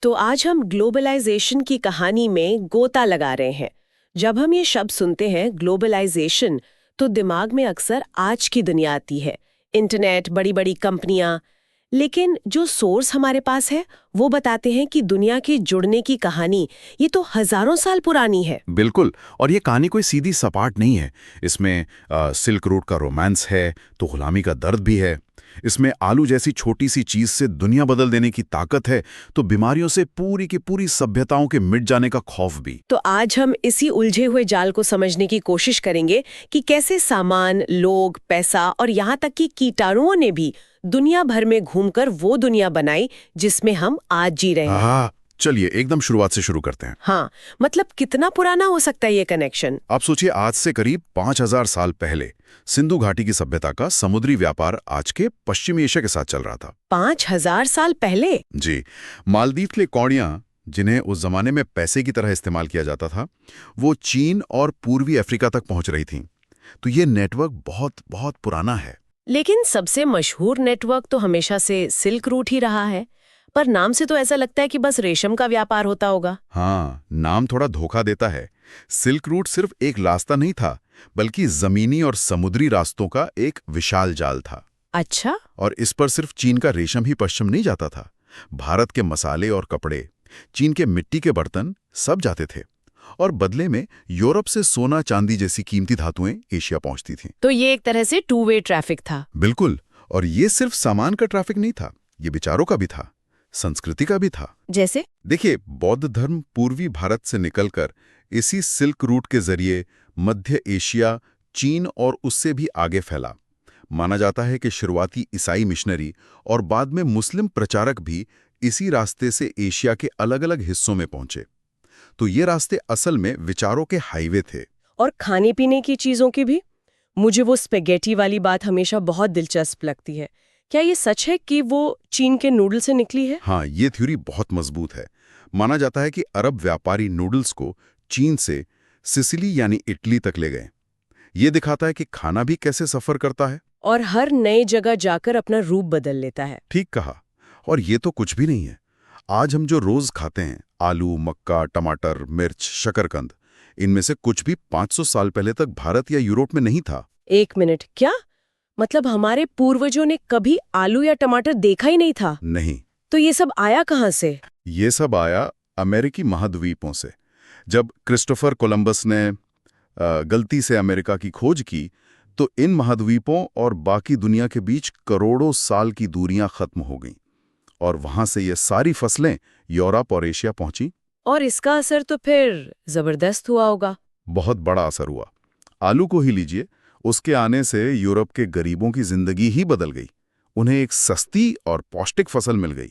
तो आज हम ग्लोबलाइजेशन की कहानी में गोता लगा रहे हैं। जब हम ये शब्द सुनते हैं ग्लोबलाइजेशन, तो दिमाग में अक्सर आज की दुनिया आती है, इंटरनेट, बड़ी बड़ी कंपनियां। लेकिन जो सोर्स हमारे पास है वो बताते हैं कि दुनिया के जुड़ने की कहानी ये तो हजारों साल पुरानी है। बिल्कुल। और ये कहानी कोई सीधी सपाट नहीं है। इसमें सिल्क रूट का रोमांस है तो गुलामी का दर्द भी है। इसमें आलू जैसी छोटी सी चीज से दुनिया बदल देने की ताकत है तो बीमारियों से पूरी की पूरी सभ्यताओं के मिट जाने का खौफ भी। तो आज हम इसी उलझे हुए जाल को समझने की कोशिश करेंगे कि कैसे सामान, लोग, पैसा और यहाँ तक कि कीटाणुओं ने भी दुनिया भर में घूमकर वो दुनिया बनाई जिसमें हम आज जी रहे हैं। हाँ, चलिए एकदम शुरुआत से शुरू करते हैं। हाँ, मतलब कितना पुराना हो सकता है ये कनेक्शन? आप सोचिए, आज से करीब 5000 साल पहले सिंधु घाटी की सभ्यता का समुद्री व्यापार आज के पश्चिमी एशिया के साथ चल रहा था। 5000 साल पहले? जी। मालदीव के कौड़ियां, जिन्हें उस जमाने में पैसे की तरह इस्तेमाल किया जाता था, वो चीन और पूर्वी अफ्रीका तक पहुंच रही थीं। तो ये नेटवर्क बहुत बहुत पुराना है। लेकिन सबसे मशहूर नेटवर्क तो हमेशा से सिल्क रूट ही रहा है। पर नाम से तो ऐसा लगता है कि बस रेशम का व्यापार होता होगा। हाँ, नाम थोड़ा धोखा देता है। सिल्क रूट सिर्फ एक रास्ता नहीं था, बल्कि जमीनी और समुद्री रास्तों का एक विशाल जाल था। अच्छा। और इस पर सिर्फ चीन का रेशम ही पश्चिम नहीं जाता था। भारत के मसाले और कपड़े, चीन के मिट्टी के बर्तन सब जाते थे। और बदले में यूरोप से सोना चांदी जैसी कीमती धातुएं एशिया पहुंचती थीं। तो ये एक तरह से टू वे ट्रैफिक था। बिल्कुल। और ये सिर्फ सामान का ट्रैफिक नहीं था, ये विचारों का भी था, संस्कृति का भी था। जैसे? देखिए, बौद्ध धर्म पूर्वी भारत से निकलकर इसी सिल्क रूट के जरिए मध्य एशिया, चीन और उससे भी आगे फैला। माना जाता है कि शुरुआती ईसाई मिशनरी और बाद में मुस्लिम प्रचारक भी इसी रास्ते से एशिया के अलग-अलग हिस्सों में पहुंचे। तो ये रास्ते असल में विचारों के हाईवे थे। और खाने पीने की चीजों की भी? मुझे वो स्पेगेटी वाली बात हमेशा बहुत दिलचस्प लगती है। क्या ये सच है कि वो चीन के नूडल से निकली है? हाँ, ये थ्योरी बहुत मजबूत है। माना जाता है कि अरब व्यापारी नूडल्स को चीन से सिसिली यानी इटली तक ले गए। ये दिखाता है कि खाना भी कैसे सफर करता है और हर नई जगह जाकर अपना रूप बदल लेता है। ठीक कहा। और ये तो कुछ भी नहीं है। आज हम जो रोज खाते हैं, आलू, मक्का, टमाटर, मिर्च, शकरकंद, इनमें से कुछ भी 500 साल पहले तक भारत या यूरोप में नहीं था। एक मिनट, क्या मतलब हमारे पूर्वजों ने कभी आलू या टमाटर देखा ही नहीं था? नहीं। तो ये सब आया कहाँ से? ये सब आया अमेरिकी महाद्वीपों से। जब क्रिस्टोफर कोलंबस ने गलती से अमेरिका की खोज की, तो इन महाद्वीपों और बाकी दुनिया के बीच करोड़ों साल की दूरियां खत्म हो गईं और वहां से ये सारी फसलें यूरोप और एशिया पहुंची। और इसका असर तो फिर जबरदस्त हुआ होगा। बहुत बड़ा असर हुआ। आलू को ही लीजिए, उसके आने से यूरोप के गरीबों की जिंदगी ही बदल गई। उन्हें एक सस्ती और पौष्टिक फसल मिल गई।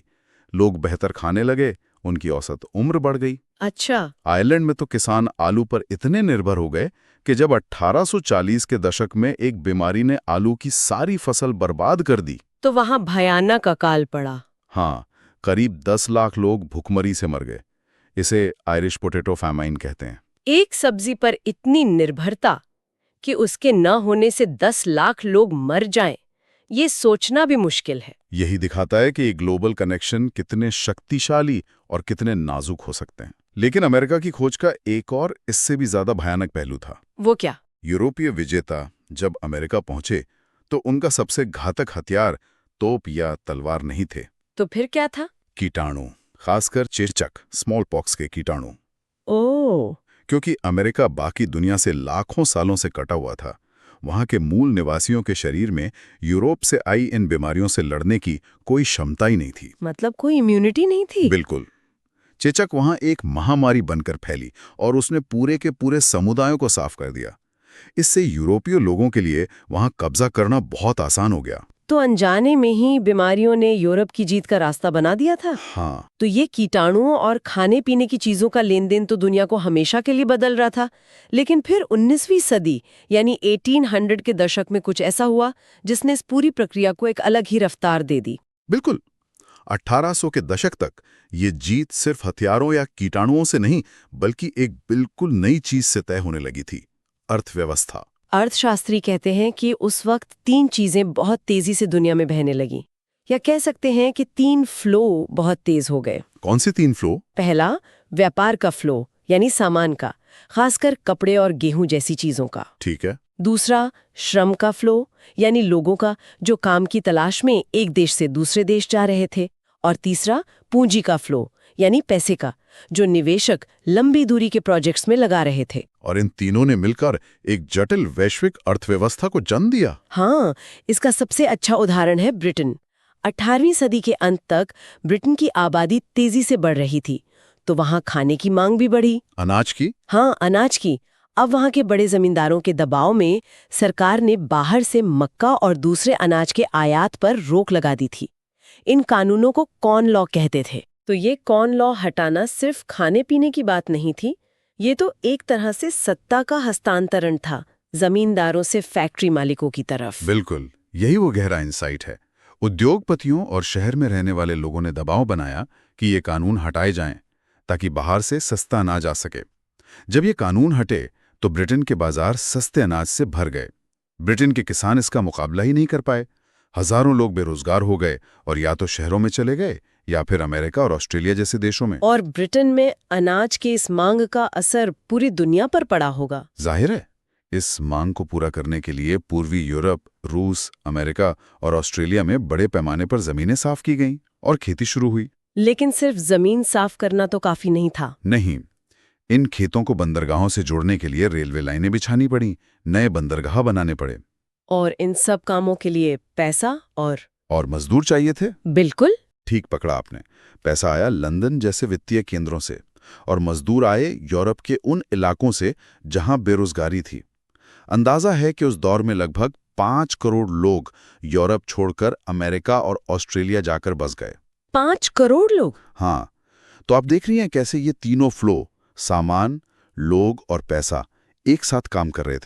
लोग बेहतर खाने लगे, उनकी औसत उम्र बढ़ गई। अच्छा। आयरलैंड में तो किसान आलू पर इतने निर्भर हो गए कि जब 1840 के दशक में एक बीमारी ने आलू की सारी फसल बर्बाद कर दी, तो वहां भयानक अकाल पड़ा। हाँ, करीब 10 लाख लोग भुखमरी से मर गए। इसे आयरिश पोटैटो फैमाइन कहते हैं। एक सब्जी पर इतनी निर्भरता कि उसके न होने से 10 लाख लोग मर जाएं, ये सोचना भी मुश्किल है। यही दिखाता है कि ग्लोबल कनेक्शन कितने शक्तिशाली और कितने नाजुक हो सकते हैं। लेकिन अमेरिका की खोज का एक और इससे भी ज्यादा भयानक पहलू था। वो क्या? यूरोपीय विजेता जब अमेरिका पहुंचे तो उनका सबसे घातक हथियार तोप या तलवार नहीं थे। तो फिर क्या था? कीटाणु, खासकर चेचक, स्मॉल पॉक्स के कीटाणु। ओह। क्योंकि अमेरिका बाकी दुनिया से लाखों सालों से कटा हुआ था, वहां के मूल निवासियों के शरीर में यूरोप से आई इन बीमारियों से लड़ने की कोई क्षमता ही नहीं थी। मतलब कोई इम्यूनिटी नहीं थी? बिल्कुल। चेचक वहां एक महामारी बनकर फैली और उसने पूरे के पूरे समुदायों को साफ कर दिया। इससे यूरोपीय लोगों के लिए वहां कब्जा करना बहुत आसान हो गया। तो अनजाने में ही बीमारियों ने यूरोप की जीत का रास्ता बना दिया था। हाँ। तो ये कीटाणुओं और खाने पीने की चीजों का लेन देन तो दुनिया को हमेशा के लिए बदल रहा था। लेकिन फिर 19वीं सदी यानी 1800 के दशक में कुछ ऐसा हुआ जिसने इस पूरी प्रक्रिया को एक अलग ही रफ्तार दे दी। बिल्कुल। 1800 के दशक तक ये जीत सिर्फ हथियारों या कीटाणुओं से नहीं, बल्कि एक बिल्कुल नई चीज से तय होने लगी थी, अर्थव्यवस्था। अर्थशास्त्री कहते हैं कि उस वक्त 3 चीजें बहुत तेजी से दुनिया में बहने लगी। या कह सकते हैं कि 3 फ्लो बहुत तेज हो गए। कौन से 3 फ्लो? पहला, व्यापार का फ्लो, यानी सामान का, खासकर कपड़े और गेहूं जैसी चीजों का। ठीक है। दूसरा, श्रम का फ्लो, यानी लोगों का जो काम की तलाश में एक देश से दूसरे देश जा रहे थे। और तीसरा, पूंजी का फ्लो, यानी पैसे का, जो निवेशक लंबी दूरी के प्रोजेक्ट्स में लगा रहे थे। और इन तीनों ने मिलकर एक जटिल वैश्विक अर्थव्यवस्था को जन्म दिया। हाँ, इसका सबसे अच्छा उदाहरण है ब्रिटेन। 18वीं सदी के अंत तक ब्रिटेन की आबादी तेजी से बढ़ रही थी, तो वहाँ खाने की मांग भी बढ़ी। अनाज की? हाँ, अनाज की। अब वहाँ के बड़े जमींदारों के दबाव में सरकार ने बाहर से मक्का और दूसरे अनाज के आयात पर रोक लगा दी थी। इन कानूनों को कॉर्न लॉ कहते थे। तो ये कॉर्न लॉ हटाना सिर्फ खाने पीने की बात नहीं थी, ये तो एक तरह से सत्ता का हस्तांतरण था, जमींदारों से फैक्ट्री मालिकों की तरफ। बिल्कुल, यही वो गहरा इंसाइट है। उद्योगपतियों और शहर में रहने वाले लोगों ने दबाव बनाया कि ये कानून हटाए जाएं, ताकि बाहर से सस्ता अनाज आ सके। जब ये कानून हटे तो ब्रिटेन के बाजार सस्ते अनाज से भर गए। ब्रिटेन के किसान इसका मुकाबला ही नहीं कर पाए। हजारों लोग बेरोजगार हो गए और या तो शहरों में चले गए या फिर अमेरिका और ऑस्ट्रेलिया जैसे देशों में। और ब्रिटेन में अनाज की इस मांग का असर पूरी दुनिया पर पड़ा होगा। जाहिर है, इस मांग को पूरा करने के लिए पूर्वी यूरोप, रूस, अमेरिका और ऑस्ट्रेलिया में बड़े पैमाने पर जमीनें साफ की गईं और खेती शुरू हुई। लेकिन सिर्फ जमीन साफ करना तो काफी नहीं था। नहीं, इन खेतों को बंदरगाहों से जोड़ने के लिए रेलवे लाइनें बिछानी पड़ी, नए बंदरगाह बनाने पड़े। और इन सब कामों के लिए पैसा और मजदूर चाहिए थे। बिल्कुल ठीक पकड़ा आपने। पैसा आया लंदन जैसे वित्तीय केंद्रों से, और मजदूर आए यूरोप के उन इलाकों से जहां बेरोजगारी थी। अंदाजा है कि उस दौर में लगभग 5 करोड़ लोग यूरोप छोड़कर अमेरिका और ऑस्ट्रेलिया जाकर बस गए। 5 करोड़ लोग? हाँ, तो आप देख रही हैं कैसे ये तीनों फ्लो, सामान, लोग और पैसा, एक साथ काम कर रहे थे।